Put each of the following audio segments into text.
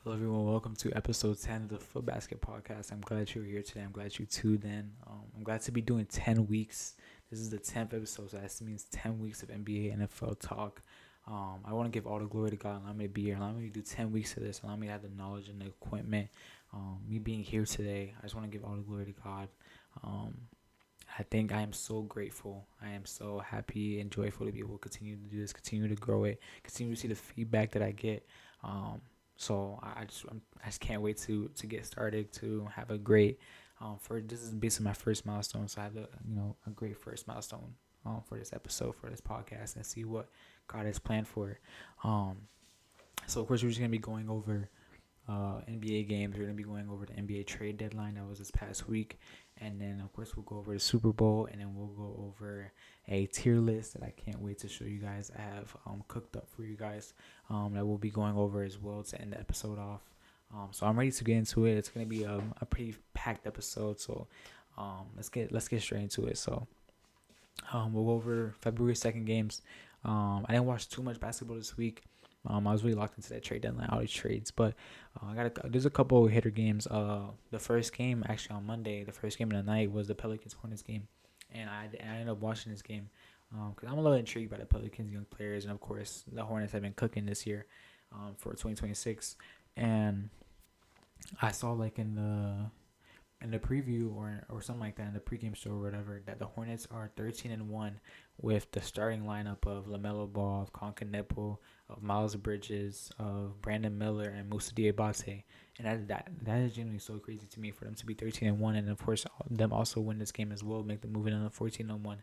Hello, everyone. Welcome to episode 10 of the Foot Basket Podcast. I'm glad you're here today. I'm glad you tuned in. I'm glad to be doing 10 weeks. This is the 10th episode, so that means 10 weeks of NBA, NFL talk. I want to give all the glory to God. Allow me to be here. Allow me to do 10 weeks of this. Allow me to have the knowledge and the equipment. Me being here today, I just want to give all the glory to God. Um, I think I am so grateful. I am so happy and joyful to be able to continue to do this, continue to grow it, continue to see the feedback that I get. Um, I just can't wait to get started, to have a great for this is basically my first milestone, so I have a great first milestone for this episode, for this podcast, and see what God has planned for it. Um, so of course we're just gonna be going over NBA games. We're gonna be going over the NBA trade deadline that was this past week, and then of course we'll go over the Super Bowl, and then we'll go over a tier list that I can't wait to show you guys. I have cooked up for you guys that we'll be going over as well to end the episode off. So I'm ready to get into it. It's gonna be a pretty packed episode, so let's get straight into it. So we'll go over February 2nd games. I didn't watch too much basketball this week. I was really locked into that trade deadline, all these trades. But there's a couple of hitter games. The first game actually on Monday, the first game of the night was the Pelicans Hornets game, and I ended up watching this game because I'm a little intrigued by the Pelicans young players, and of course the Hornets have been cooking this year for 2026. And I saw like in the preview or something like that in the pregame show or whatever that the Hornets are 13-1 with the starting lineup of LaMelo Ball, of Concanepo, of Miles Bridges, of Brandon Miller, and Moussa Diabate. And that is genuinely so crazy to me for them to be 13-1, and of course them also win this game as well, make them move in on 14-1.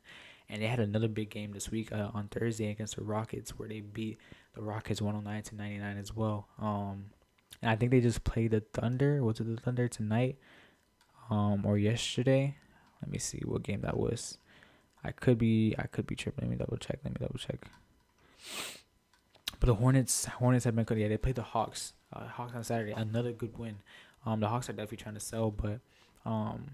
And they had another big game this week on Thursday against the Rockets, where they beat the Rockets 109-99 as well. And I think they just played the Thunder. Was it the Thunder tonight? Or yesterday? Let me see what game that was. I could be tripping. Let me double check. But the Hornets have been good. Yeah, they played the Hawks. Hawks on Saturday. Another good win. The Hawks are definitely trying to sell, but um,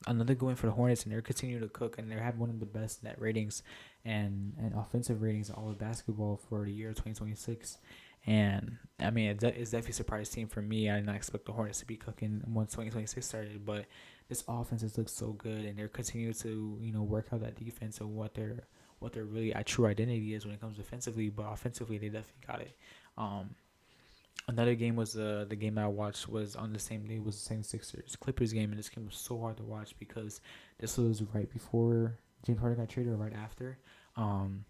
another good win for the Hornets, and they're continuing to cook, and they have one of the best net ratings and offensive ratings in all of basketball for the year 2026. And I mean, it's definitely a surprise team for me. I did not expect the Hornets to be cooking once 2026 started, but this offense has looked so good, and they're continuing to work out that defense and what their really true identity is when it comes defensively. But offensively, they definitely got it. Um, Another game was the game that I watched was on the same day, was the same Sixers Clippers game, and this game was so hard to watch because this was right before James Harden got traded or right after. Um,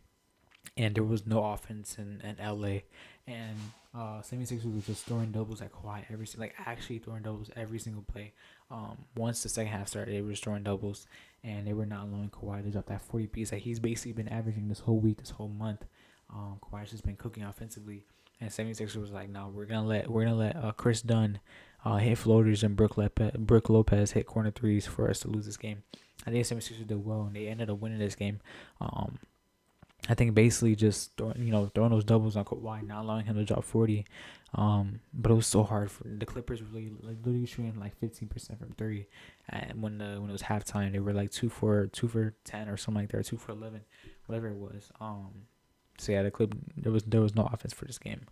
and there was no offense in LA, and 76ers was just throwing doubles like Kawhi actually throwing doubles every single play. Once the second half started, they were just throwing doubles, and they were not allowing Kawhi to drop that 40 piece that he's basically been averaging this whole week, this whole month. Kawhi's just been cooking offensively, and 76ers was like, no, we're gonna let Chris Dunn hit floaters and Brooke Lopez hit corner threes for us to lose this game. I think 76ers did well, and they ended up winning this game. I think basically just throwing those doubles on Kawhi, not allowing him to drop 40. But it was so hard for the Clippers. Really, like literally shooting like 15% from three, and when it was halftime, they were like 2 for 10 or something like that, 2 for 11, whatever it was. So yeah, there was no offense for this game.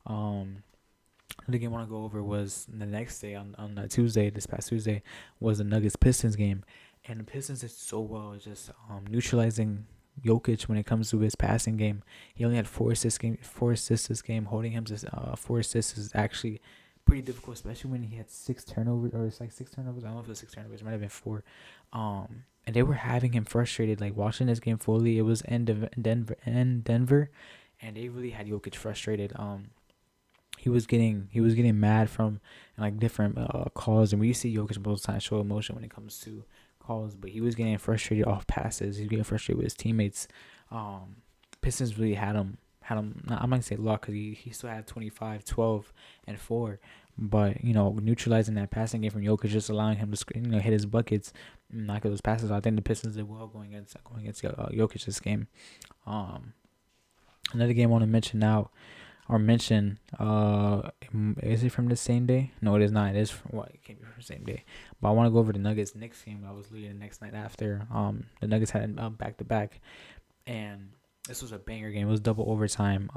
The game I want to go over was the next day on Tuesday, this past Tuesday, was the Nuggets Pistons game, and the Pistons did so well, just neutralizing Jokic when it comes to his passing game. He only had 4 assists this game. Holding him to 4 assists is actually pretty difficult, especially when he had 6 turnovers, or it's like 6 turnovers. I don't know if it was 6 turnovers. It might have been 4. And they were having him frustrated. Like watching this game fully, it was in Denver, and they really had Jokic frustrated. He was getting mad from like different calls, and we see Jokic most times show emotion when it comes to calls, but he was getting frustrated off passes. He was getting frustrated with his teammates. Pistons really had him. I'm not gonna say luck because he still had 25, 12, and 4, but neutralizing that passing game from Jokic, just allowing him to hit his buckets, and knock those passes. I think the Pistons did well going against Jokic this game. Another game I want to mention now. Or mention, is it from the same day? No, it is not. It is it can't be from the same day. But I want to go over the Nuggets Knicks game that was leading the next night after. The Nuggets had back to back, and this was a banger game. It was double overtime.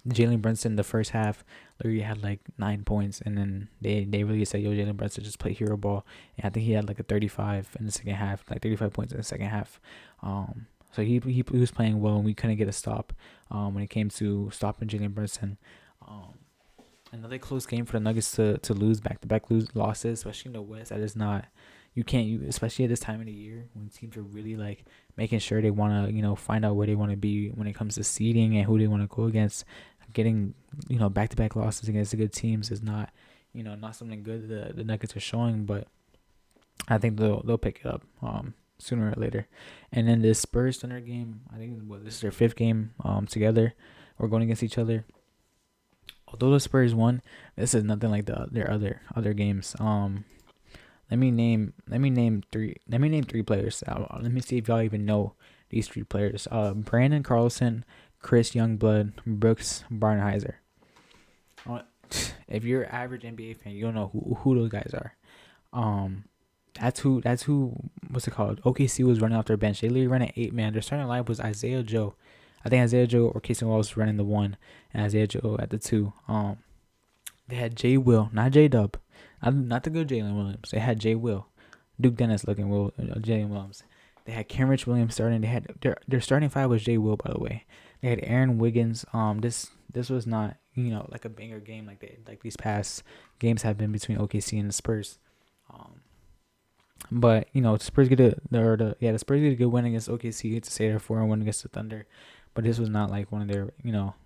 Jalen Brunson the first half literally had like 9 points, and then they really said, "Yo, Jalen Brunson just play hero ball." And I think he had like a 35 in the second half, like 35 points in the second half. So he was playing well, and we couldn't get a stop. When it came to stopping Jalen Brunson. Um, Another close game for the Nuggets to lose back to back losses, especially in the West. That is not, you can't, you especially at this time of the year when teams are really like making sure they want to find out where they want to be when it comes to seeding and who they want to go against. Getting back to back losses against the good teams is not not something good the Nuggets are showing, but I think they'll pick it up sooner or later. And then this Spurs Thunder game, I think this is their fifth game together or going against each other. Although the Spurs won, this is nothing like their other games. Let me name three. Let me name three players. Let me see if y'all even know these three players. Brandon Carlson, Chris Youngblood, Brooks Barnheiser. If you're an average NBA fan, you don't know who those guys are. That's who. What's it called? OKC was running off their bench. They literally ran an 8-man. Their starting lineup was Isaiah Joe. I think Isaiah Joe or Casey Wallace running the 1, and Isaiah Joe at the 2. They had Jay Will, not J Dub, not the good Jalen Williams. They had Jay Will, Duke Dennis looking Will, Jalen Williams. They had Kenrich Williams starting. They had their starting five was Jay Will, by the way. They had Aaron Wiggins. This was not like a banger game like these past games have been between OKC and the Spurs. But the Spurs get the Spurs get a good win against OKC to say they're 4-1 against the Thunder. But this was not like one of their,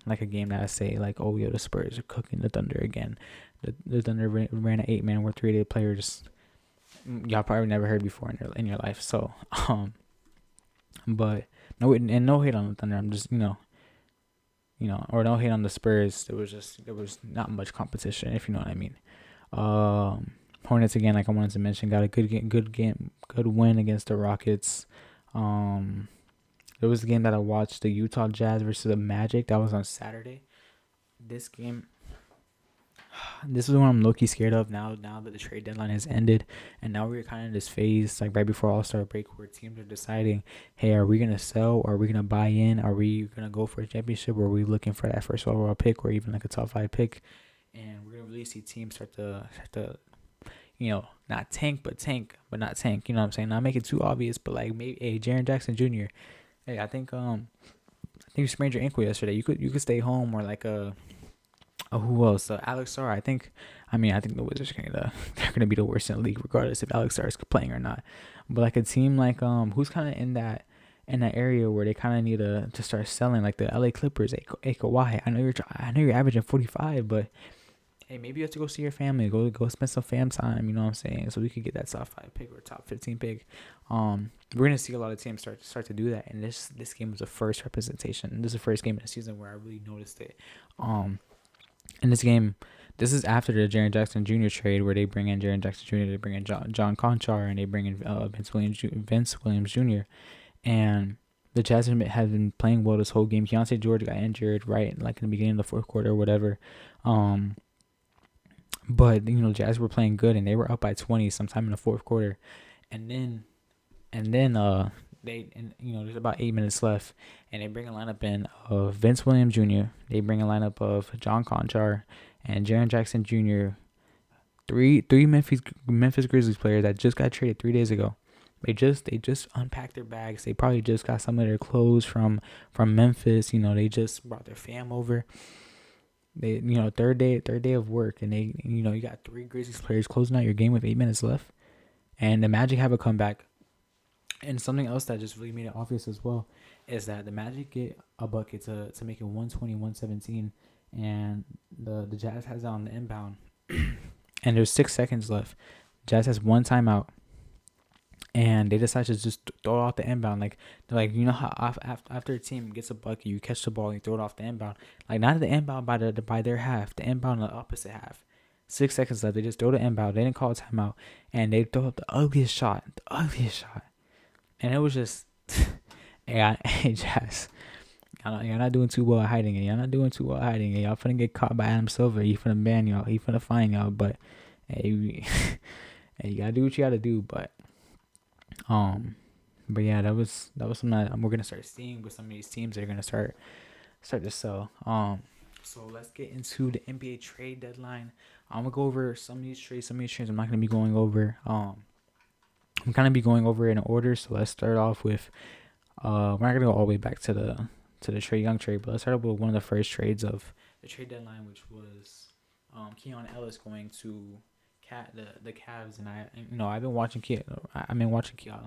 like a game that I say like, oh, yo, the Spurs are cooking the Thunder again. The Thunder ran an 8-man with 3-day players. Y'all probably never heard before in your life. So, but no hate on the Thunder. I'm just, or no hate on the Spurs. There was not much competition, if you know what I mean. Hornets again, like I wanted to mention, got a good win against the Rockets. There was a game that I watched, the Utah Jazz versus the Magic. That was on Saturday. This game, this is what I'm low-key scared of now that the trade deadline has ended. And now we're kind of in this phase, like right before All-Star break, where teams are deciding, hey, are we going to sell? Or are we going to buy in? Are we going to go for a championship? Or are we looking for that first overall pick or even like a top 5 pick? And we're going to really see teams start to not tank, but not tank. You know what I'm saying? Not make it too obvious, but like maybe, hey, Jaren Jackson Jr., hey, I think you sprained your ankle yesterday. You could stay home, or like who else? Alex Sarr. I think the Wizards they're gonna be the worst in the league, regardless if Alex Sarr is playing or not. But like a team like who's kind of in that area where they kind of need to start selling, like the LA Clippers. Hey, Kawhi, I know you're averaging 45, but hey, maybe you have to go see your family. Go spend some fam time. You know what I'm saying? So we could get that top 5 pick or top 15 pick. We're gonna see a lot of teams start to do that. And this game was the first representation. This is the first game of the season where I really noticed it. In this game, this is after the Jaren Jackson Jr. trade, where they bring in Jaren Jackson Jr. They bring in John Conchar, and they bring in Vince Williams Jr. And the Jazz have been playing well this whole game. Keontae George got injured right like in the beginning of the fourth quarter or whatever. But Jazz were playing good, and they were up by 20 sometime in the fourth quarter, and then there's about 8 minutes left, and they bring a lineup in of Vince Williams Jr. They bring a lineup of John Conchar and Jaren Jackson Jr. Three Memphis Grizzlies players that just got traded 3 days ago. They just unpacked their bags. They probably just got some of their clothes from Memphis. They just brought their fam over. They third day of work, and they you got 3 Grizzlies players closing out your game with 8 minutes left, and the Magic have a comeback. And something else that just really made it obvious as well is that the Magic get a bucket to make it 120-117, and the Jazz has it on the inbound, and there's 6 seconds left. Jazz has one timeout, and they decide to just throw it off the inbound. Like how after a team gets a bucket, you catch the ball and you throw it off the inbound. Like not the inbound by their half, the inbound on the opposite half. 6 seconds left. They just throw the inbound. They didn't call a timeout, and they throw up the ugliest shot. And it was just, hey, Jazz, y'all not doing too well at hiding it. Y'all finna get caught by Adam Silver. He finna ban y'all. He finna fine y'all. But hey, hey, you gotta do what you gotta do. But yeah, that was something that we're gonna start seeing with some of these teams that are gonna start to sell. So let's get into the NBA trade deadline. I'm gonna go over some of these trades. Some of these trades I'm not gonna be going over. I'm gonna be going over in order. So let's start off with. We're not gonna go all the way back to the Trae Young trade, but let's start off with one of the first trades of the trade deadline, which was Keon Ellis going to the Cavs, and I've been watching Keon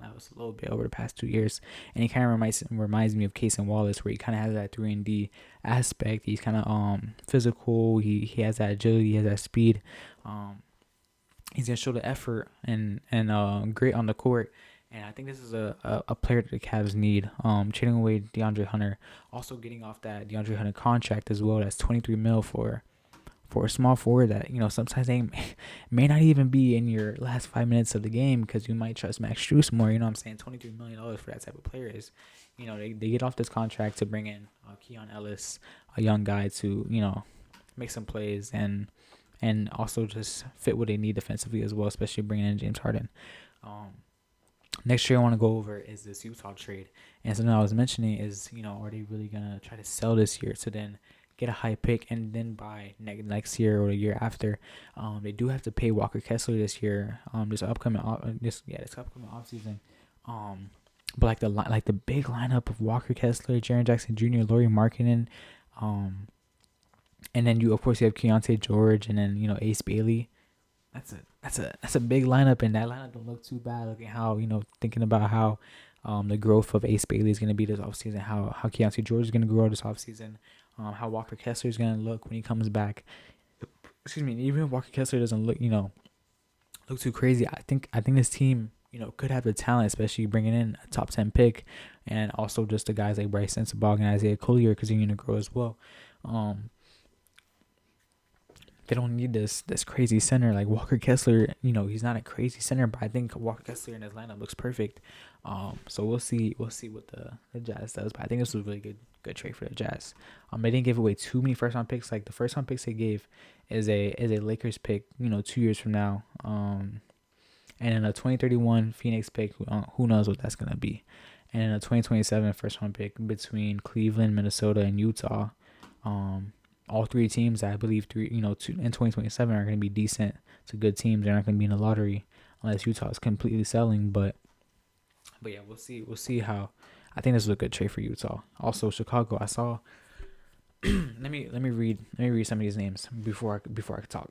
Ellis a little bit over the past 2 years, and he kind of reminds me of Case and Wallace, where he kind of has that 3-and-D aspect. He's kind of physical. He has that agility. He has that speed. He's gonna show the effort and grit on the court. And I think this is a player that the Cavs need. Trading away DeAndre Hunter, also getting off that DeAndre Hunter contract as well. That's $23 million for a small forward that, sometimes they may not even be in your last 5 minutes of the game because you might trust Max Strus more. You know what I'm saying? $23 million for that type of player is, they get off this contract to bring in Keon Ellis, a young guy to, make some plays and also just fit what they need defensively as well, especially bringing in James Harden. Next trade I want to go over is this Utah trade. And something I was mentioning is, are they really going to try to sell this year to then get a high pick and then buy next year or the year after? They do have to pay Walker Kessler this year, this upcoming offseason. But the big lineup of Walker Kessler, Jaren Jackson Jr., Lauri Markkanen, and then you have Keontae George, and then Ace Bailey. That's a big lineup, and that lineup don't look too bad. Looking how thinking about how the growth of Ace Bailey is going to be this offseason, how Keontae George is going to grow this offseason, how Walker Kessler is going to look when he comes back. Excuse me. Even if Walker Kessler doesn't look too crazy, I think this team could have the talent, especially bringing in a top 10 pick, and also just the guys like Bryce Sensabaugh and Isaiah Collier continuing to grow as well. They don't need this crazy center like Walker Kessler. He's not a crazy center, but I think Walker Kessler in his lineup looks perfect. So we'll see what the Jazz does. But I think this was a really good trade for the Jazz. They didn't give away too many first round picks. Like the first round picks they gave is a Lakers pick, 2 years from now. And then a 2031 Phoenix pick. Who knows what that's gonna be? And then a 2027 first round pick between Cleveland, Minnesota, and Utah. All three teams, I believe, in 2027 are going to be decent to good teams. They're not going to be in the lottery unless Utah is completely selling. But yeah, we'll see. We'll see how. I think this is a good trade for Utah. Also, Chicago. I saw. let me read some of these names before I talk.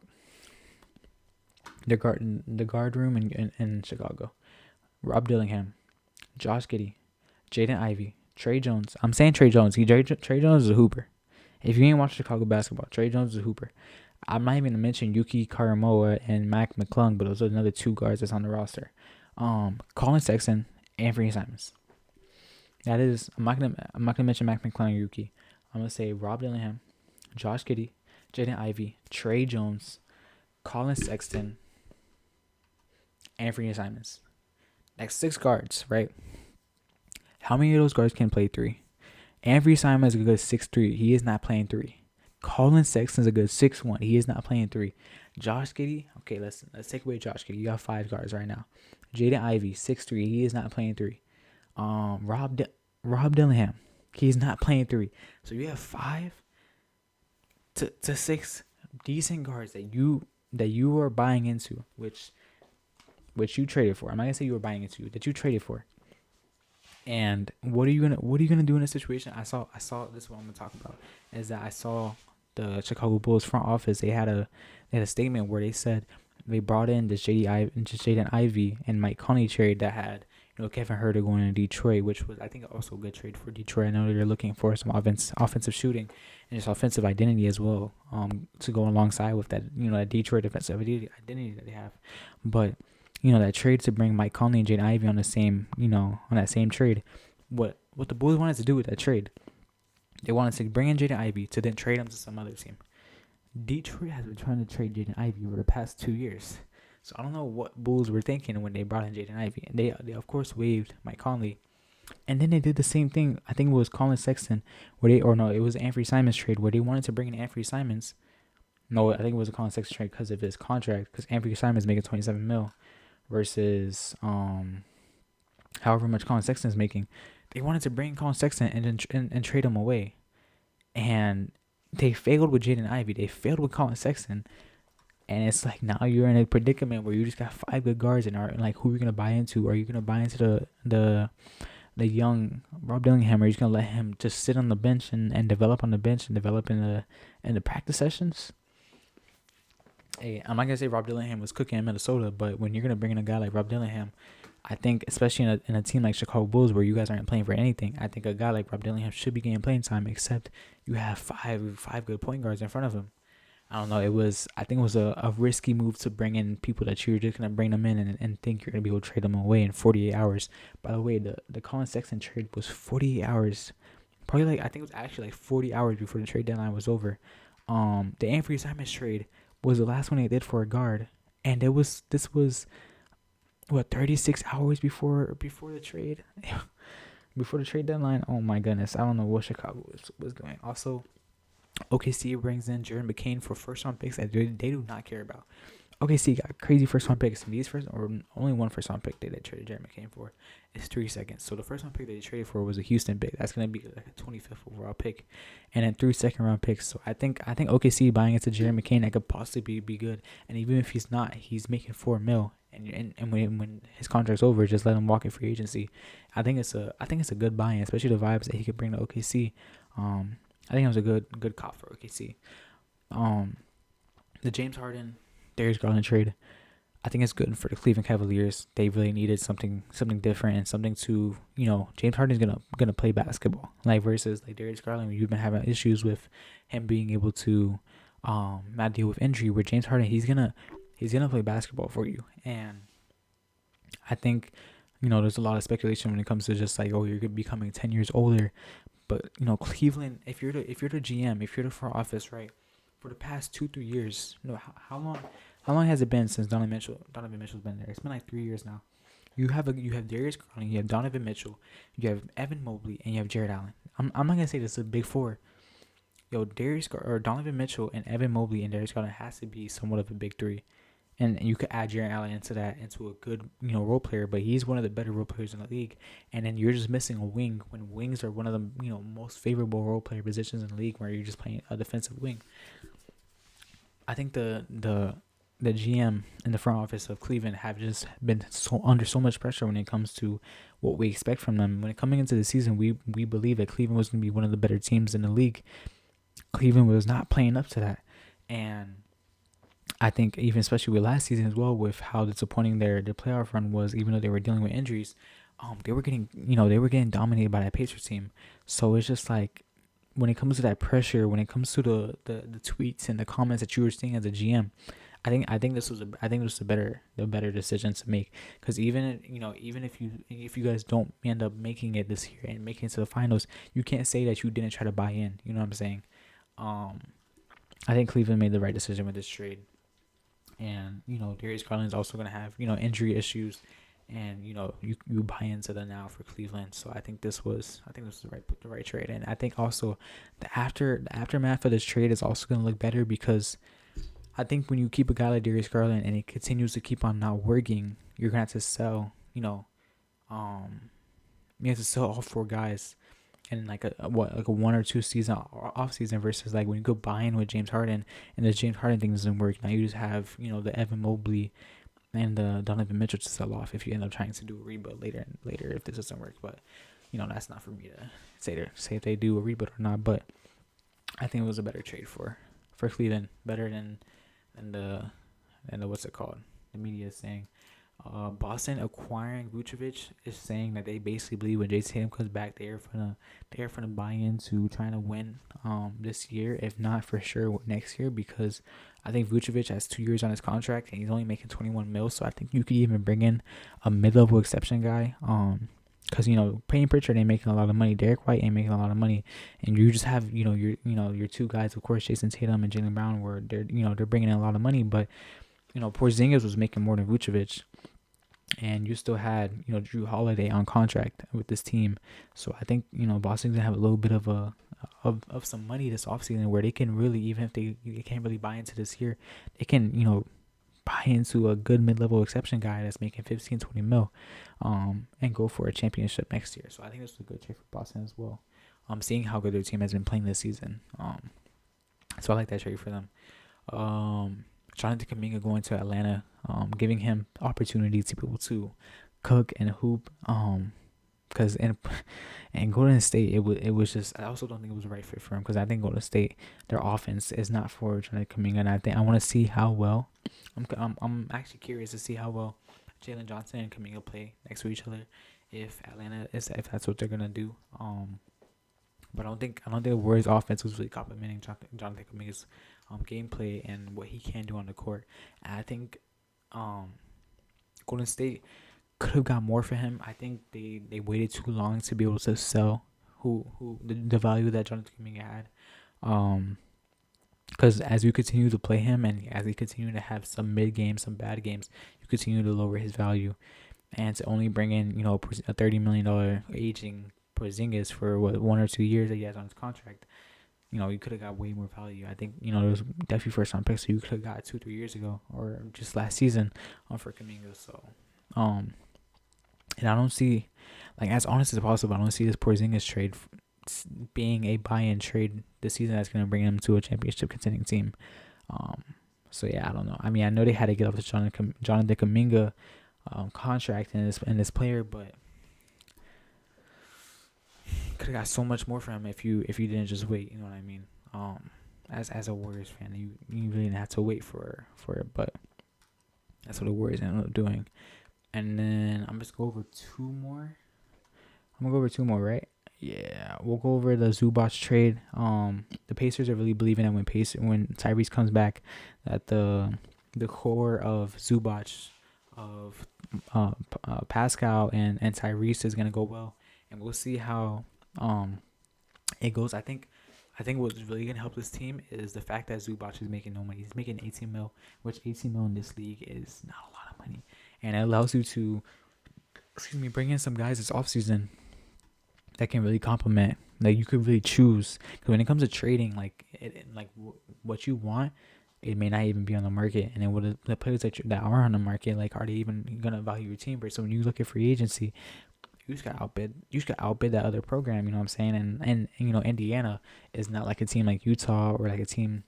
The guard room in Chicago. Rob Dillingham, Josh Giddey, Jaden Ivey, Trey Jones. I'm saying Trey Jones. Trey Jones is a hooper. If you ain't watched Chicago basketball, Trey Jones is a hooper. I'm not even going to mention Yuki Karamoa and Mac McClung, but those are another two guards that's on the roster. Colin Sexton, Anthony Simons. That is, I'm not gonna mention Mac McClung or Yuki. I'm gonna say Rob Dillingham, Josh Giddey, Jaden Ivey, Trey Jones, Colin Sexton, Anthony Simons. Next 6 guards, right? How many of those guards can play 3? Anthony Simons is a good 6'3". He is not playing 3. Colin Sexton is a good 6'1". He is not playing 3. Josh Giddey, okay, let's take away Josh Giddey. You got 5 guards right now. Jaden Ivey, 6'3". He is not playing 3. Rob Dillingham, he's not playing 3. So you have 5 to 6 decent guards that you are buying into, which you traded for. I'm not gonna say you were buying into, that you traded for. And what are you gonna do in this situation? I saw this is what I'm gonna talk about, is that I saw the Chicago Bulls front office. They had a statement where they said they brought in this Jaden Ivey and Mike Conley trade that had Kevin Huerter going to Detroit, which was, I think, also a good trade for Detroit. I know they're looking for some offensive shooting and just offensive identity as well, to go alongside with that that Detroit defensive identity that they have. But that trade to bring Mike Conley and Jaden Ivey on the same, on that same trade, what the Bulls wanted to do with that trade, they wanted to bring in Jaden Ivey to then trade him to some other team. Detroit has been trying to trade Jaden Ivey over the past 2 years. So I don't know what Bulls were thinking when they brought in Jaden Ivey. And they of course waived Mike Conley. And then they did the same thing. I think it was Colin Sexton, it was Anthony Simons trade where they wanted to bring in Anthony Simons. No, I think it was a Colin Sexton trade because of his contract, because Anthony Simons making $27 million versus however much Colin Sexton is making. They wanted to bring Colin Sexton and trade him away. And They failed with Jaden Ivey. They failed with Colin Sexton. And it's like now you're in a predicament where you just got 5 good guards, and are like, who are you gonna buy into? Are you gonna buy into the young Rob Dillingham, or are you just gonna let him just sit on the bench and develop on the bench and develop in the practice sessions? Hey, I'm not gonna say Rob Dillingham was cooking in Minnesota, but when you're gonna bring in a guy like Rob Dillingham, I think especially in a team like Chicago Bulls where you guys aren't playing for anything, I think a guy like Rob Dillingham should be getting playing time. Except you have five good point guards in front of him. I don't know. I think it was a risky move to bring in people that you're just gonna bring them in and think you're gonna be able to trade them away in 48 hours. By the way, the Colin Sexton trade was 48 hours. Probably like I think it was actually like 40 hours before the trade deadline was over. The Anthony Simons trade was the last one they did for a guard, and this was what 36 hours before the trade, before the trade deadline. Oh my goodness, I don't know what Chicago was doing. Also, OKC brings in Jared McCain for first round picks that they do not care about. OKC got crazy first round picks, and these only one first round pick they traded Jared McCain for is 3 seconds. So the first round pick they traded for was a Houston pick. That's gonna be like a 25th overall pick, and then 3 second round picks. So I think OKC buying into Jared McCain that could possibly be good. And even if he's not, he's making $4 million. And when his contract's over, just let him walk in free agency. I think it's a good buy-in, especially the vibes that he could bring to OKC. I think it was a good cop for OKC. The James Harden, Darius Garland trade, I think it's good for the Cleveland Cavaliers. They really needed something different and something to, James Harden's gonna play basketball. Like versus like Darius Garland, you've been having issues with him being able to not deal with injury. Where James Harden, he's gonna play basketball for you. And I think, there's a lot of speculation when it comes to just like, oh, you're becoming 10 years older. But Cleveland, if you're the GM, if you're the front office, right, for the past 2-3 years, how long has it been since Donovan Mitchell's been there? It's been like 3 years now. You have Darius Garland, you have Donovan Mitchell, you have Evan Mobley, and you have Jared Allen. I'm not gonna say this is a big four. Donovan Mitchell and Evan Mobley and Darius Garland has to be somewhat of a big three. And you could add Jared Allen into a good, role player, but he's one of the better role players in the league. And then you're just missing a wing when wings are one of the, most favorable role player positions in the league, where you're just playing a defensive wing. I think the GM and the front office of Cleveland have just been under so much pressure when it comes to what we expect from them. When coming into the season, we believe that Cleveland was going to be one of the better teams in the league. Cleveland was not playing up to that, and I think even especially with last season as well, with how disappointing their playoff run was, even though they were dealing with injuries, they were getting dominated by that Pacers team. So it's just like, when it comes to that pressure, when it comes to the tweets and the comments that you were seeing as a GM, I think this was the better decision to make. Because even if you guys don't end up making it this year and making it to the finals, you can't say that you didn't try to buy in. You know what I'm saying? I think Cleveland made the right decision with this trade. And Darius Garland is also going to have injury issues, and you buy into the now for Cleveland. So I think this was the right trade. And I think also the aftermath of this trade is also going to look better, because I think when you keep a guy like Darius Garland and it continues to keep on not working, you're gonna have to sell you have to sell all 4 guys in like a 1 or 2 season off season, versus like when you go buy in with James Harden and the James Harden thing doesn't work. Now you just have the Evan Mobley and the Donovan Mitchell to sell off if you end up trying to do a rebuild later if this doesn't work. But that's not for me to say if they do a rebuild or not. But I think it was a better trade for Cleveland, better than the what's it called? The media is saying. Boston acquiring Vucevic is saying that they basically believe when Jason Tatum comes back, they're gonna buy into trying to win this year, if not for sure next year, because I think Vucevic has 2 years on his contract and he's only making 21 mil. So I think you could even bring in a mid-level exception guy. Because Payne Pritchard ain't making a lot of money, Derek White ain't making a lot of money, and you just have your 2 guys, of course, Jason Tatum and Jaylen Brown, where they're bringing in a lot of money, but Porzingis was making more than Vucevic. And you still had, Drew Holiday on contract with this team. So I think, Boston's going to have a little bit of some money this offseason, where they can really, even if they can't really buy into this year, they can, buy into a good mid-level exception guy that's making 15, 20 mil, and go for a championship next year. So I think this is a good trade for Boston as well. Seeing how good their team has been playing this season. So I like that trade for them. Jonathan Kuminga going to Atlanta, giving him opportunity to be able to cook and hoop. Because in Golden State, it was just, I also don't think it was the right fit for him, because I think Golden State, their offense is not for Jonathan Kuminga, and I want to see how well. I'm actually curious to see how well Jalen Johnson and Kuminga play next to each other, if that's what they're gonna do. But I don't think the Warriors offense was really complimenting Jonathan Kuminga's gameplay and what he can do on the court. And I think um Golden State could have got more for him. I think they waited too long to be able to sell the value that Jonathan Kuminga had. Because as you continue to play him, and as he continue to have some mid games, some bad games, you continue to lower his value. And to only bring in a $30 million aging Porzingis for 1 or 2 years that he has on his contract, you could have got way more value. I think there was definitely first round picks, so you could have got 2-3 years ago or just last season for Kuminga. So and I don't see, like, as honest as possible, I don't see this Porzingis trade being a buy-in trade this season that's going to bring him to a championship contending team. So yeah, I don't know. I mean, I know they had to get off the Jonathan Kuminga contract and this player, but could have got so much more for him if you didn't just wait. You know what I mean? As a Warriors fan, you really didn't have to wait for it, but that's what the Warriors ended up doing. And then I'm just go over two more. I'm gonna go over two more, right? Yeah, we'll go over the Zubac trade. The Pacers are really believing that when Tyrese comes back, that the core of Zubac, of Pascal and Tyrese is gonna go well, and we'll see how it goes. I think what's really gonna help this team is the fact that Zubac is making no money. He's making 18 mil, which 18 mil in this league is not a lot of money, and it allows you to, bring in some guys this offseason that can really complement. Like, you could really choose, because when it comes to trading, what you want, it may not even be on the market. And then what the players that are on the market, like, are they even gonna value your team? But so when you look at free agency, you just got outbid that other program. You know what I'm saying? And Indiana is not like a team like Utah, or like a team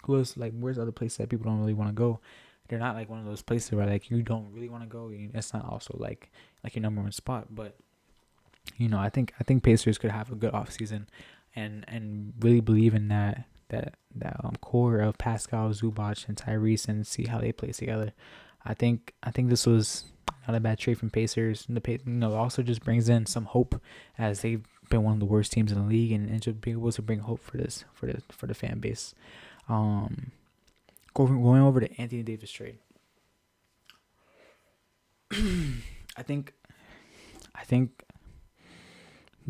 who is like, where's other places that people don't really want to go. They're not like one of those places where like you don't really want to go. It's not also like your number one spot, but I think Pacers could have a good offseason and really believe in that core of Pascal, Zubac, and Tyrese, and see how they play together. I think this was not a bad trade from Pacers. Also just brings in some hope, as they've been one of the worst teams in the league, and should be able to bring hope for the fan base. Going over to Anthony Davis trade. I think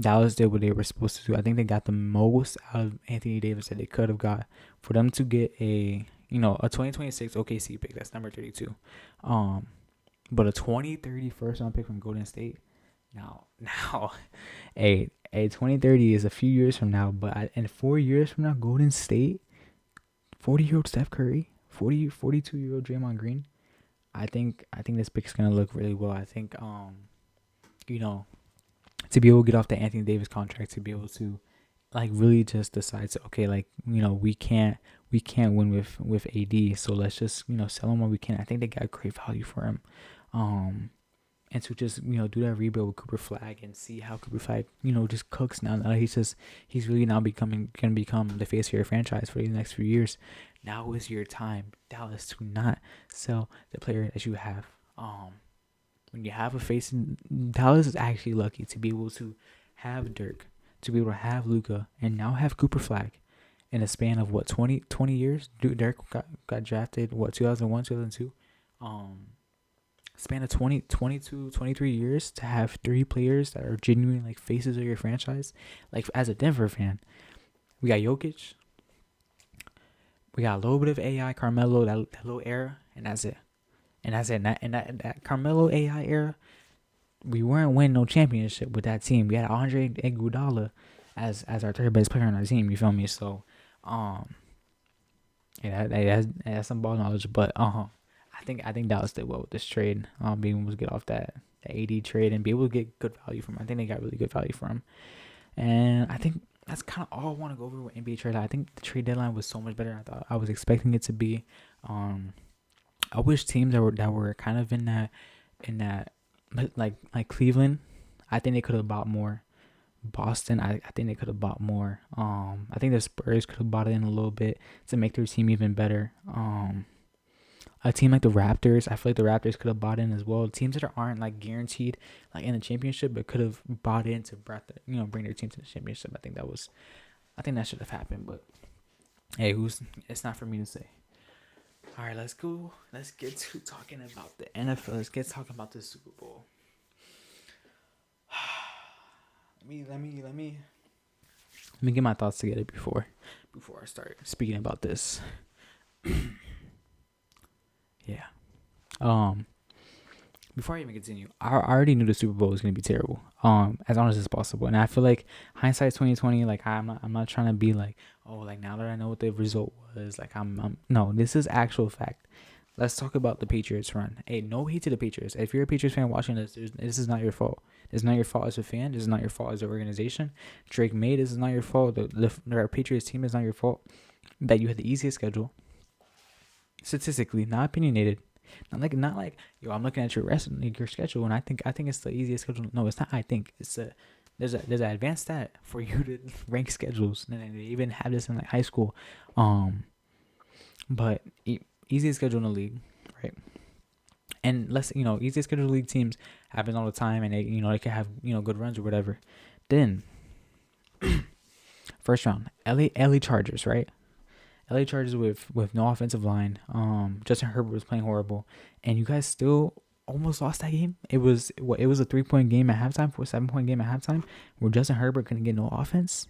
Dallas did what they were supposed to do. I think they got the most out of Anthony Davis that they could have got, for them to get a 2026 OKC pick. That's number 32. But a 2030 first round pick from Golden State. Now, a 2030 is a few years from now, but in 4 years from now, Golden State, 40-year-old Steph Curry, 42-year-old Draymond Green. I think this pick is gonna look really well. I think to be able to get off the Anthony Davis contract, to be able to like really just decide to, okay, like, we can't win with AD, so let's just sell him while we can. I think they got great value for him, and to just do that rebuild with Cooper Flag and see how Cooper Flag just cooks now. He's really now gonna become the face of your franchise for the next few years. Now is your time, Dallas, to not sell the player that you have. When you have a face, Dallas is actually lucky to be able to have Dirk, to be able to have Luka, and now have Cooper Flag in a span of 20 years. Dirk got drafted 2001, 2002. Span of 22, 23 years, to have three players that are genuine like faces of your franchise. Like, as a Denver fan, we got Jokic, we got a little bit of AI, Carmelo, that little era, and that's it. And that's it. And that Carmelo AI era, we weren't winning no championship with that team. We had Andre Iguodala as our third best player on our team. You feel me? So, that's some ball knowledge. But I think Dallas did well with this trade. Being able to get off that AD trade and be able to get good value from him. I think they got really good value from him. And I think that's kind of all I want to go over with NBA trade. I think the trade deadline was so much better than I thought I was expecting it to be. I wish teams that were kind of in that like Cleveland, I think they could have bought more. Boston, I think they could have bought more. I think the Spurs could have bought in a little bit to make their team even better. A team like the Raptors, I feel like the Raptors could have bought in as well. Teams that aren't like guaranteed like in the championship, but could have bought in to bring their team to the championship. I think that should have happened. But hey, it's not for me to say. All right, let's go. Let's get to talking about the NFL. Let's get talking about the Super Bowl. Let me get my thoughts together before I start speaking about this. Yeah. Before I even continue, I already knew the Super Bowl was gonna be terrible. As honest as possible, and I feel like hindsight's 2020. Like I'm not trying to be like, oh, like now that I know what the result was, like I'm no, this is actual fact. Let's talk about the Patriots run. Hey, no hate to the Patriots. If you're a Patriots fan watching this, this is not your fault. It's not your fault as a fan. This is not your fault as an organization. Drake May, this is not your fault. The Patriots team is not your fault. That you had the easiest schedule. Statistically, not opinionated. Not like yo, I'm looking at your schedule and I think it's the easiest schedule. No, it's not. I think it's there's an advanced stat for you to rank schedules, and they even have this in like high school. But easiest schedule in the league, right? And easiest schedule league teams happen all the time, and they can have good runs or whatever. Then first round, LA Chargers, right? LA Chargers with no offensive line. Justin Herbert was playing horrible, and you guys still almost lost that game. It was a 3-point game at halftime, 7-point game at halftime, where Justin Herbert couldn't get no offense.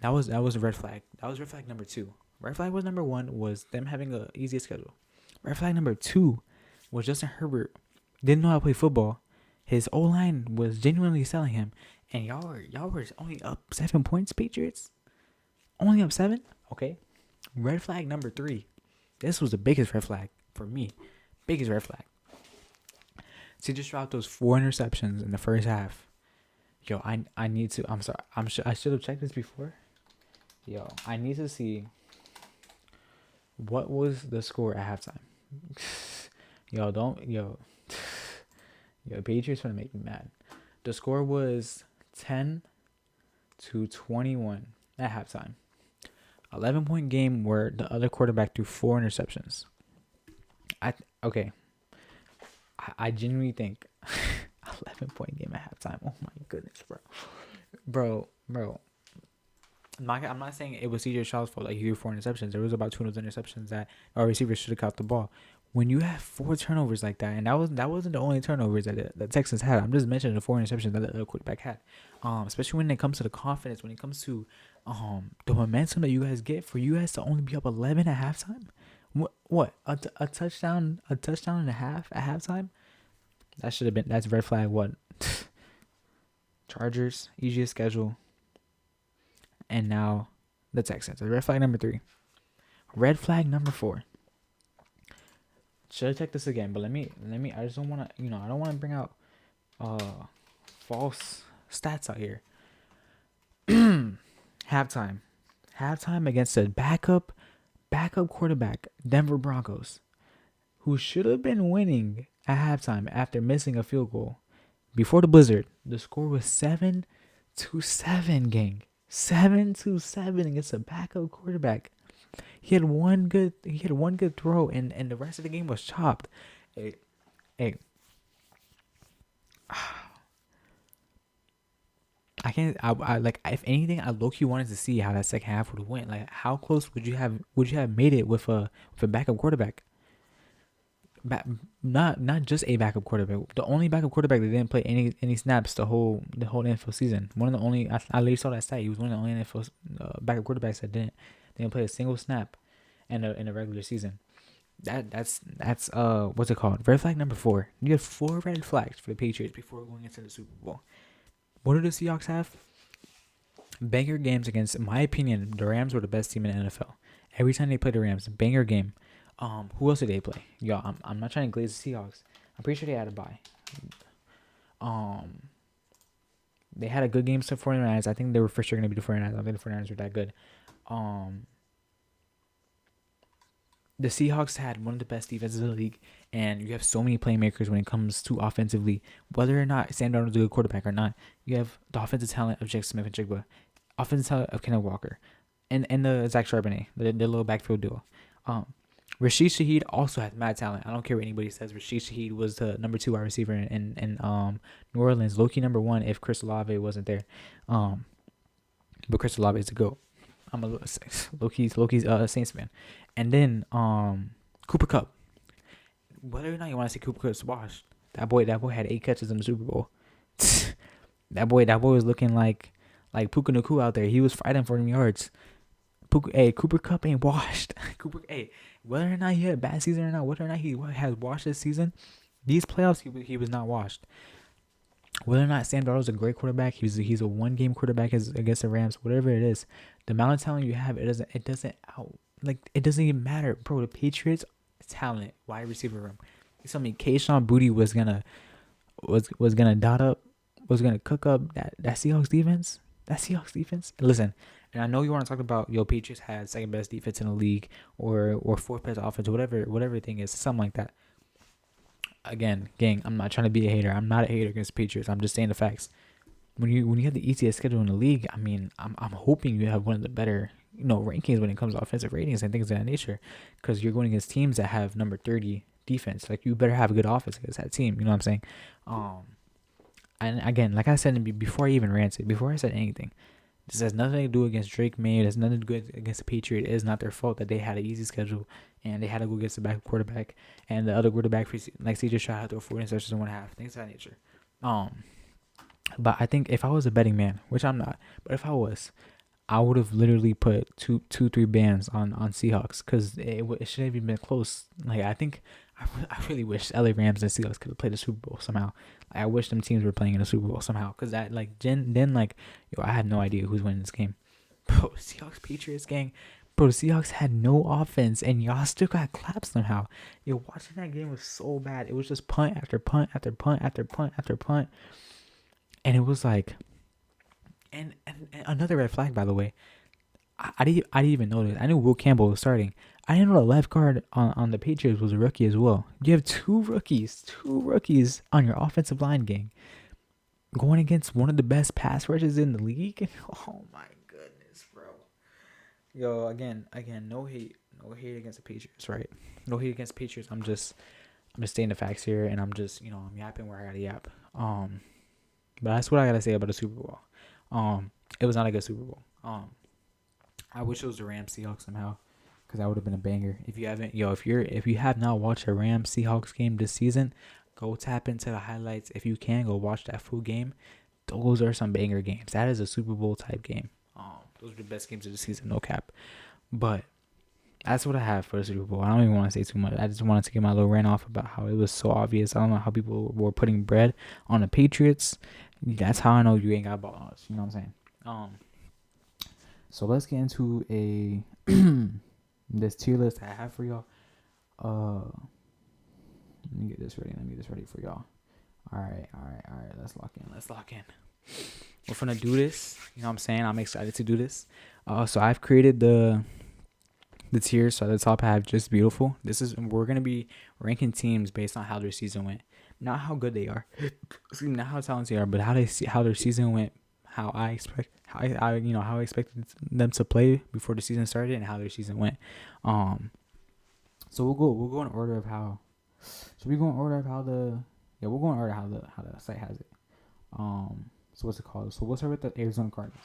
That was a red flag. That was red flag number 2. Red flag was number 1 was them having the easiest schedule. Red flag number 2 was Justin Herbert didn't know how to play football. His O-line was genuinely selling him, and y'all were only up 7 points. Patriots only up 7. Okay. Red flag number 3. This was the biggest red flag for me. Biggest red flag. CJ Stroud those 4 interceptions in the first half. Yo, I need to. I'm sorry. I should have checked this before. Yo, I need to see what was the score at halftime. Yo, Patriots gonna make me mad. The score was 10-21 at halftime. 11-point game where the other quarterback threw 4 interceptions. I genuinely think 11-point game at halftime. Oh my goodness, bro. I'm not saying it was CJ Stroud's fault. Like he threw 4 interceptions. There was about 2 of those interceptions that our receivers should have caught the ball. When you have 4 turnovers like that, and that wasn't the only turnovers that the Texans had. I'm just mentioning the 4 interceptions that the other quarterback had. Especially when it comes to the confidence, when it comes to the momentum that you guys get for you guys to only be up 11 at halftime. What a touchdown and a half at halftime. That's red flag. What? Chargers, easiest schedule, and now the Texans. Red flag number 3. Red flag number 4. Should have checked this again, but let me. I just don't want to. I don't want to bring out false stats out here. Halftime against a backup quarterback, Denver Broncos, who should have been winning at halftime after missing a field goal before the blizzard. The score was 7-7, gang. 7-7 against a backup quarterback. He had one good throw, and the rest of the game was chopped. Hey. I can't. I like. If anything, I low-key wanted to see how that second half would have went. Like, how close would you have made it with a backup quarterback? Not just a backup quarterback. The only backup quarterback that didn't play any snaps the whole NFL season. One of the only. I literally saw that stat. He was one of the only NFL backup quarterbacks that didn't play a single snap in a regular season. That's what's it called? Red flag number 4. You have 4 red flags for the Patriots before going into the Super Bowl. What do the Seahawks have? Banger games against, in my opinion, the Rams were the best team in the NFL. Every time they play the Rams, banger game. Who else did they play? Yo, I'm not trying to glaze the Seahawks. I'm pretty sure they had a bye. They had a good game to 49ers. I think they were for sure going to be the 49ers. I don't think the 49ers were that good. Um, the Seahawks had one of the best defenses in the league, and you have so many playmakers when it comes to offensively. Whether or not Sam Darnold's a good quarterback or not, you have the offensive talent of Jake Smith and Jigba, offensive talent of Kenneth Walker, and the Zach Charbonnet, the little backfield duo. Rashid Shaheed also had mad talent. I don't care what anybody says. Rashid Shaheed was the number 2 wide receiver in New Orleans, low-key number 1 if Chris Olave wasn't there. But Chris Olave is a GOAT. I'm a low-key Saints fan. And then Cooper Kupp. Whether or not you want to say Cooper Kupp's washed, that boy had 8 catches in the Super Bowl. that boy was looking like Puka Nacua out there. He was fighting for them yards. Cooper Kupp ain't washed. Whether or not he had a bad season or not, whether or not he has washed this season, these playoffs he was not washed. Whether or not Sam Darnold's a great quarterback, he's a 1-game quarterback against the Rams, whatever it is, the amount of talent you have, it doesn't even matter, bro. The Patriots talent, wide receiver room. You tell me Kayshon Boutte was gonna cook up that Seahawks defense. That Seahawks defense. Listen, and I know you want to talk about Patriots had second best defense in the league or fourth best offense, whatever the thing is, something like that. Again, gang, I'm not trying to be a hater. I'm not a hater against the Patriots. I'm just saying the facts. When you have the easiest schedule in the league, I mean, I'm hoping you have one of the better rankings when it comes to offensive ratings and things of that nature, because you're going against teams that have number 30 defense. Like, you better have a good offense against that team. You know what I'm saying? And again, like I said before I even ranted, before I said anything, this has nothing to do against Drake May. It has nothing to do against the Patriots. It is not their fault that they had an easy schedule and they had to go against the backup quarterback, and the other quarterback, like CJ Stroud, had to throw 4 interceptions in 1.5. Things of that nature. But I think if I was a betting man, which I'm not, but if I was, I would have literally put 3 bands on Seahawks, because it shouldn't have even been close. Like, I really wish LA Rams and Seahawks could have played the Super Bowl somehow. I wish them teams were playing in the Super Bowl somehow, because that I had no idea who's winning this game. Bro, Seahawks Patriots gang. Bro, the Seahawks had no offense, and y'all still got clapped somehow. Watching that game was so bad. It was just punt after punt after punt after punt after punt. And it was like, and another red flag, by the way. I didn't even know this. I knew Will Campbell was starting. I didn't know the left guard on the Patriots was a rookie as well. You have two rookies on your offensive line, gang, going against one of the best pass rushers in the league. Oh my goodness, bro. Yo, again, no hate against the Patriots, right? No hate against the Patriots. I'm just stating the facts here, and I'm just, I'm yapping where I gotta yap. But that's what I gotta say about the Super Bowl. It was not a good Super Bowl. I wish it was the Rams Seahawks somehow, because that would have been a banger. If you have not watched a Rams Seahawks game this season, go tap into the highlights. If you can, go watch that full game. Those are some banger games. That is a Super Bowl type game. Those are the best games of the season, no cap. But that's what I have for the Super Bowl. I don't even want to say too much. I just wanted to get my little rant off about how it was so obvious. I don't know how people were putting bread on the Patriots. That's how I know you ain't got balls. You know what I'm saying? So let's get into this tier list I have for y'all. Let me get this ready for y'all. All right. Let's lock in. We're gonna do this. You know what I'm saying? I'm excited to do this. So I've created the tiers. So at the top I have Just Beautiful. We're gonna be ranking teams based on how their season went, not how good they are, not how talented they are, but how their season went. How I expected them to play before the season started, and how their season went. So we'll go in order of how. Should we go in order of how we'll go in order how the site has it. So what's it called? So we'll start with the Arizona Cardinals.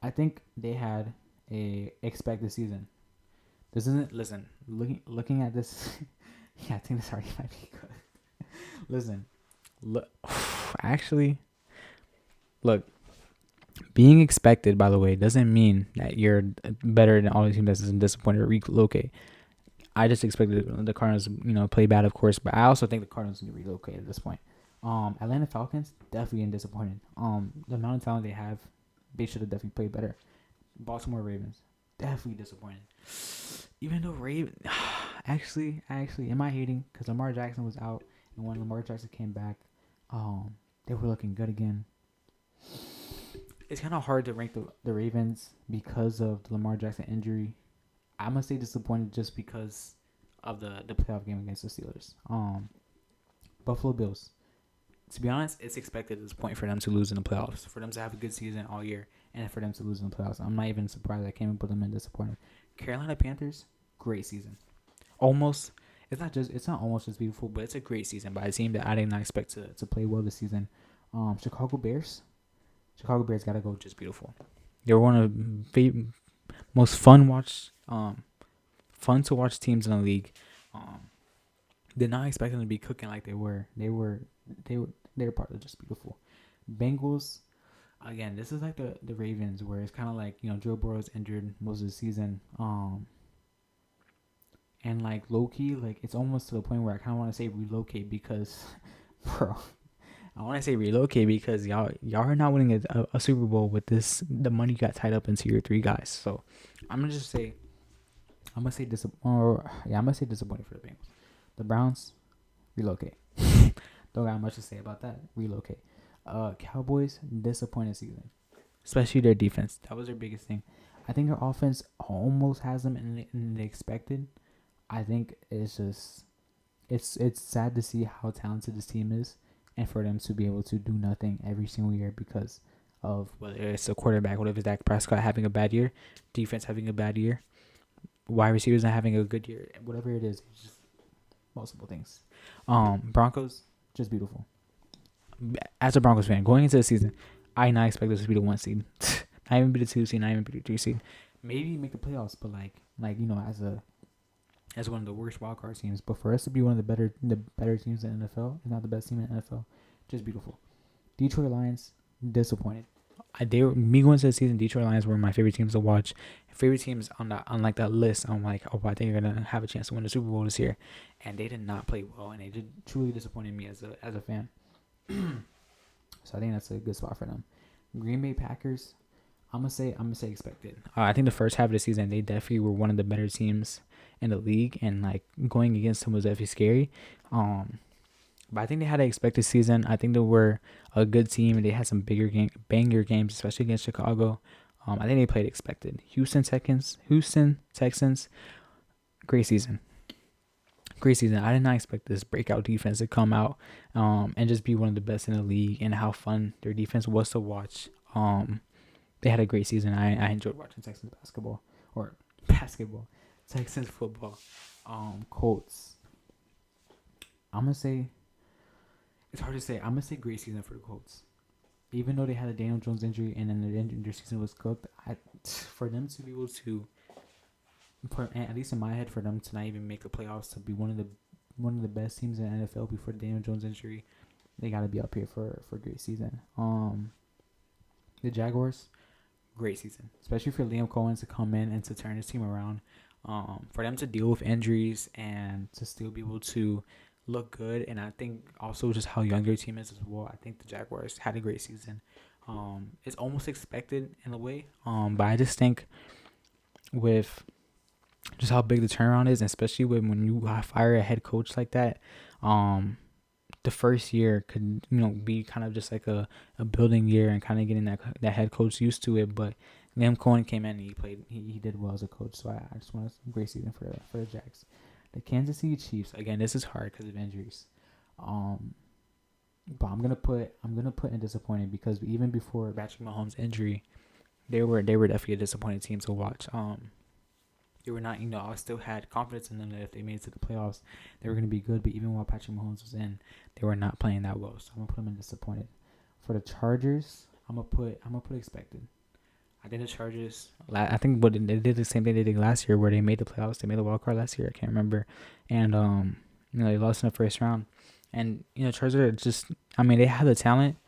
I think they had a expected season. This isn't, listen, looking at this. Yeah, I think this already might be good. Listen, look, being expected, by the way, doesn't mean that you're better than all the teams that isn't disappointed or relocate. I just expected the Cardinals, play bad, of course, but I also think the Cardinals need to relocate at this point. Atlanta Falcons, definitely getting disappointed. The amount of talent they have, they should have definitely played better. Baltimore Ravens, definitely disappointed. Even though actually, am I hating? Because Lamar Jackson was out, and when Lamar Jackson came back, they were looking good again. It's kind of hard to rank the Ravens because of the Lamar Jackson injury. I'm gonna say disappointed just because of the playoff game against the Steelers. Buffalo Bills. To be honest, it's expected at this point for them to lose in the playoffs, for them to have a good season all year, and for them to lose in the playoffs. I'm not even surprised I came and put them in disappointed. Carolina Panthers, great season. Almost, it's not almost as beautiful, but it's a great season by a team that I did not expect to play well this season. Chicago Bears got to go just beautiful. They were one of the most fun to watch teams in the league. Did not expect them to be cooking like they were. They're part of just beautiful. Bengals, again, this is like the Ravens, where it's kind of like, Joe Burrow's injured most of the season. And like low key, like it's almost to the point where I kind of want to say relocate because, bro, I want to say relocate because y'all are not winning a Super Bowl with the money got tied up into your three guys. So I'm gonna say disappointed for the Bengals. The Browns, relocate. Don't got much to say about that. Relocate. Cowboys, disappointed season, especially their defense. That was their biggest thing. I think their offense almost has them in the expected. I think it's just it's sad to see how talented this team is, and for them to be able to do nothing every single year because of whether it's a quarterback, whether it's Dak Prescott having a bad year, defense having a bad year, wide receivers not having a good year, whatever it is, it's just multiple things. Broncos, just beautiful. As a Broncos fan, going into the season, I did not expect this to be the 1 seed. Not even be the 2 seed, not even be the 3 seed. Maybe make the playoffs, but as one of the worst wildcard teams. But for us to be one of the better teams in the NFL, if not the best team in the NFL, just beautiful. Detroit Lions, disappointed. Me going into the season, Detroit Lions were my favorite teams to watch. Favorite teams on that list. I'm like, I think they're gonna have a chance to win the Super Bowl this year, and they did not play well, and they did truly disappointed me as a fan. So I think that's a good spot for them. Green Bay Packers, I'm gonna say expected. I think the first half of the season they definitely were one of the better teams in the league, and like going against them was definitely scary. But I think they had an expected season. I think they were a good team, and they had some banger games, especially against Chicago. I think they played expected. Houston Texans, great season. Great season. I did not expect this breakout defense to come out and just be one of the best in the league, and how fun their defense was to watch. They had a great season. I enjoyed watching Texans basketball. Texans football. Colts. I'm gonna say it's hard to say. I'm gonna say great season for the Colts. Even though they had a Daniel Jones injury and then their season was cooked, for them to be able to, at least in my head, for them to not even make the playoffs, to be one of the best teams in the NFL before the Daniel Jones injury, they got to be up here for a great season. The Jaguars, great season, especially for Liam Cohen to come in and to turn his team around. For them to deal with injuries and to still be able to look good, and I think also just how young their team is as well. I think the Jaguars had a great season. It's almost expected in a way, but I just think with just how big the turnaround is, and especially when you fire a head coach like that, the first year could be kind of just like a building year and kind of getting that head coach used to it. But Liam Cohen came in and he did well as a coach, so I just want a great season for the Jags. The Kansas City Chiefs, again, this is hard because of injuries. But I'm gonna put in disappointed because even before Patrick Mahomes' injury, they were definitely a disappointing team to watch. They were not, I still had confidence in them that if they made it to the playoffs, they were gonna be good. But even while Patrick Mahomes was in, they were not playing that well. So I'm gonna put them in disappointed. For the Chargers, I'm gonna put expected. I think the Chargers, I think what they did the same thing they did last year, where they made the playoffs. They made the wild card last year. I can't remember, and they lost in the first round. And Chargers are just, they have the talent.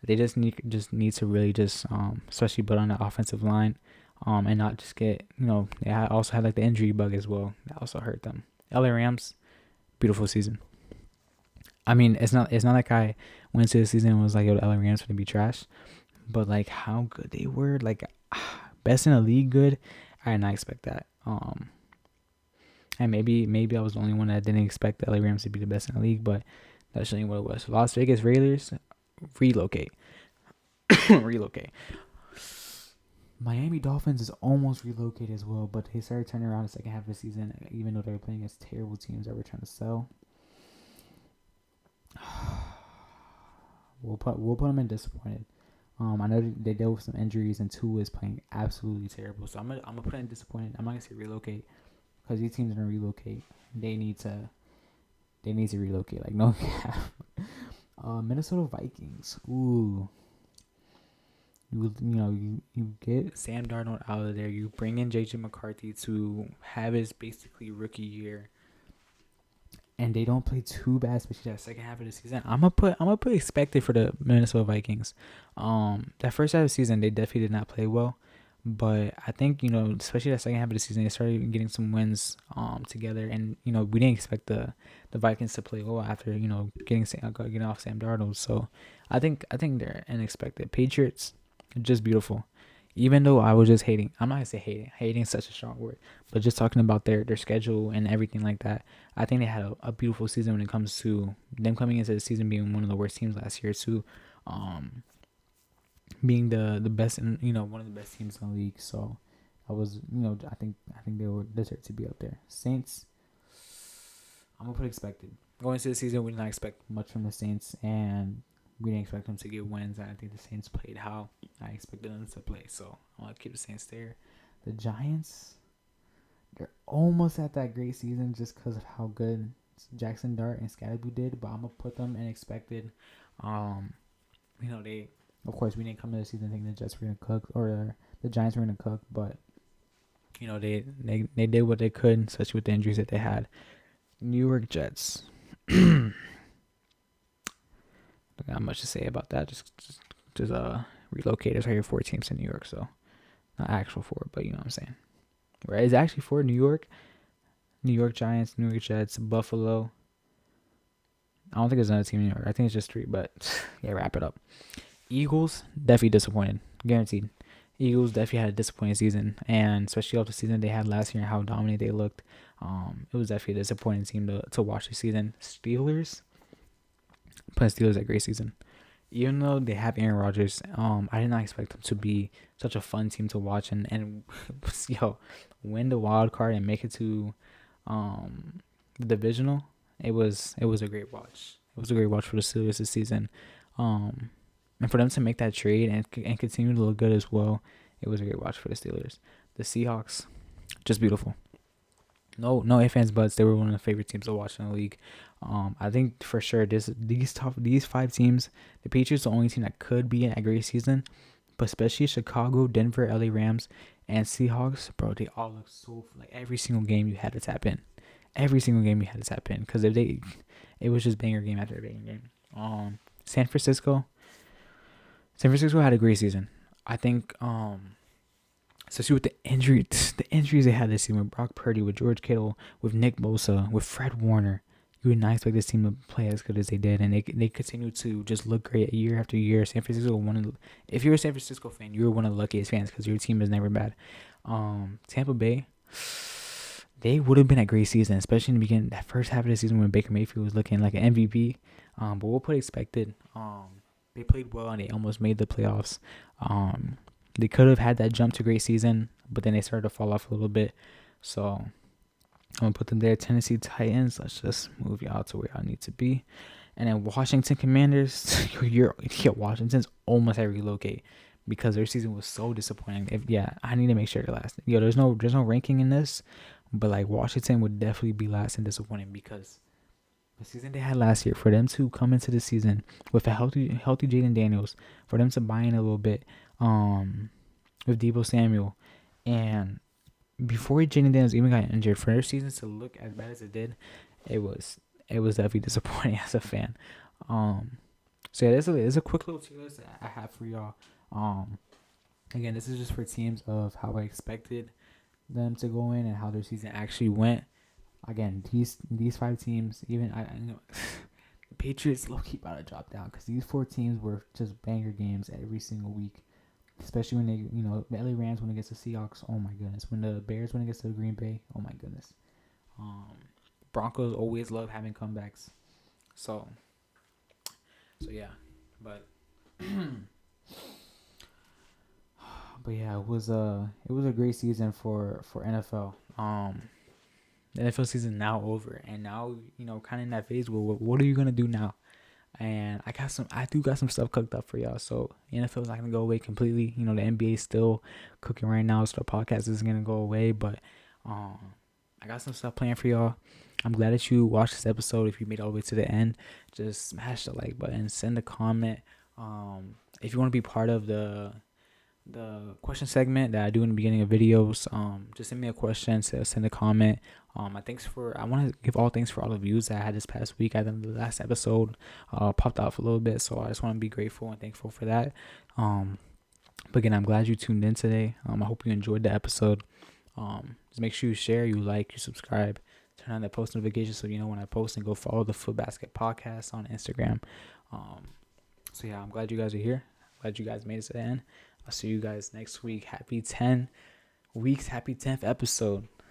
They just need to really just especially build on the offensive line, and not just get they also had like the injury bug as well. That also hurt them. LA Rams, beautiful season. It's not like I went to the season and was like, yo, the LA Rams gonna be trash. But like how good they were, like best in the league good, I did not expect that. And maybe I was the only one that didn't expect the LA Rams to be the best in the league, but that's certainly what it was. Las Vegas Raiders, relocate. relocate. Miami Dolphins is almost relocated as well, but they started turning around the second half of the season, even though they were playing against terrible teams that were trying to sell. We'll put them in disappointed. I know they dealt with some injuries, and Tua is playing absolutely terrible. So I'm gonna put in disappointed. I'm not gonna say relocate because these teams are gonna relocate. They need to relocate. Like no cap. Minnesota Vikings. Ooh. You get Sam Darnold out of there. You bring in JJ McCarthy to have his basically rookie year, and they don't play too bad, especially that second half of the season. I'm gonna put expected for the Minnesota Vikings. That first half of the season they definitely did not play well, but I think especially that second half of the season they started getting some wins together, and we didn't expect the Vikings to play well after getting off Sam Darnold. So I think they're unexpected. Patriots. Just beautiful. Even though I was just hating, I'm not gonna say hating. Hating is such a strong word, but just talking about their schedule and everything like that. I think they had a beautiful season when it comes to them coming into the season being one of the worst teams last year too, being the best in one of the best teams in the league. So I was I think they were deserved to be up there. Saints. I'm gonna put expected. Going into the season, we did not expect much from the Saints, and we didn't expect them to get wins. And I think the Saints played how I expected them to play. So I'm going to keep the Saints there. The Giants, they're almost at that great season just because of how good Jackson Dart and Scalaboo did. But I'm going to put them in expected. They, of course, we didn't come into the season thinking the Jets were going to cook or the Giants were going to cook. But, they did what they could, especially with the injuries that they had. New York Jets. Not much to say about that. Just relocators are here 4 teams in New York, so not actual 4, but you know what I'm saying. Right? It's actually 4 New York Giants, New York Jets, Buffalo. I don't think there's another team in New York. I think it's just 3, but yeah, wrap it up. Eagles, definitely disappointed. Guaranteed. Eagles definitely had a disappointing season, and especially off the season they had last year and how dominant they looked. It was definitely a disappointing team to watch this season. Steelers. Playing Steelers a great season. Even though they have Aaron Rodgers, I did not expect them to be such a fun team to watch and win the wild card and make it to the divisional. It was a great watch. It was a great watch for the Steelers this season. And for them to make that trade and continue to look good as well, it was a great watch for the Steelers. The Seahawks, just beautiful. No ifs, ands, buts. They were one of the favorite teams to watch in the league. I think for sure these 5 teams, the Patriots are the only team that could be in a great season, but especially Chicago, Denver, LA Rams, and Seahawks, bro, they all look so like every single game you had to tap in. Every single game you had to tap in because it was just banger game after banger game. San Francisco had a great season. I think especially with the injuries they had this season with Brock Purdy, with George Kittle, with Nick Bosa, with Fred Warner. You would not expect this team to play as good as they did, and they continue to just look great year after year. San Francisco, if you're a San Francisco fan, you're one of the luckiest fans because your team is never bad. Tampa Bay, they would have been a great season, especially in the beginning, that first half of the season when Baker Mayfield was looking like an MVP. But we'll put expected. They played well and they almost made the playoffs. They could have had that jump to great season, but then they started to fall off a little bit. So I'm going to put them there. Tennessee Titans. Let's just move y'all to where y'all need to be. And then Washington Commanders. Washington's almost at relocate because their season was so disappointing. I need to make sure they're last. There's no ranking in this, but like Washington would definitely be last and disappointing because the season they had last year, for them to come into the season with a healthy Jaden Daniels, for them to buy in a little bit with Deebo Samuel, and before Jaden Daniels even got injured, for their season to look as bad as it did, it was definitely disappointing as a fan. So yeah, there's a quick little tier list that I have for y'all. Again, this is just for teams of how I expected them to go in and how their season actually went. Again, these 5 teams, even I know the Patriots low-key about to drop down because these 4 teams were just banger games every single week. Especially when they, the LA Rams went against the Seahawks. Oh my goodness. When the Bears went against the Green Bay. Oh my goodness. Broncos always love having comebacks. So yeah, but But yeah, it was a great season for NFL. The NFL season now over, and now kind of in that phase where what are you gonna do now? And I do got some stuff cooked up for y'all. So the NFL is not gonna go away completely. The NBA is still cooking right now, so the podcast isn't gonna go away. But um, I got some stuff planned for y'all. I'm glad that you watched this episode. If you made it all the way to the end, just smash the like button, send a comment. If you want to be part of the question segment that I do in the beginning of videos, just send me a question, send a comment. I want to give all thanks for all the views that I had this past week. I think the last episode popped out for a little bit, so I just want to be grateful and thankful for that. But again, I'm glad you tuned in today. I hope you enjoyed the episode. Just make sure you share, you like, you subscribe, turn on that post notification so you know when I post, and go follow the Foot Basket Podcast on Instagram. So yeah, I'm glad you guys are here. Glad you guys made it to the end. I'll see you guys next week. Happy 10 weeks. Happy 10th episode.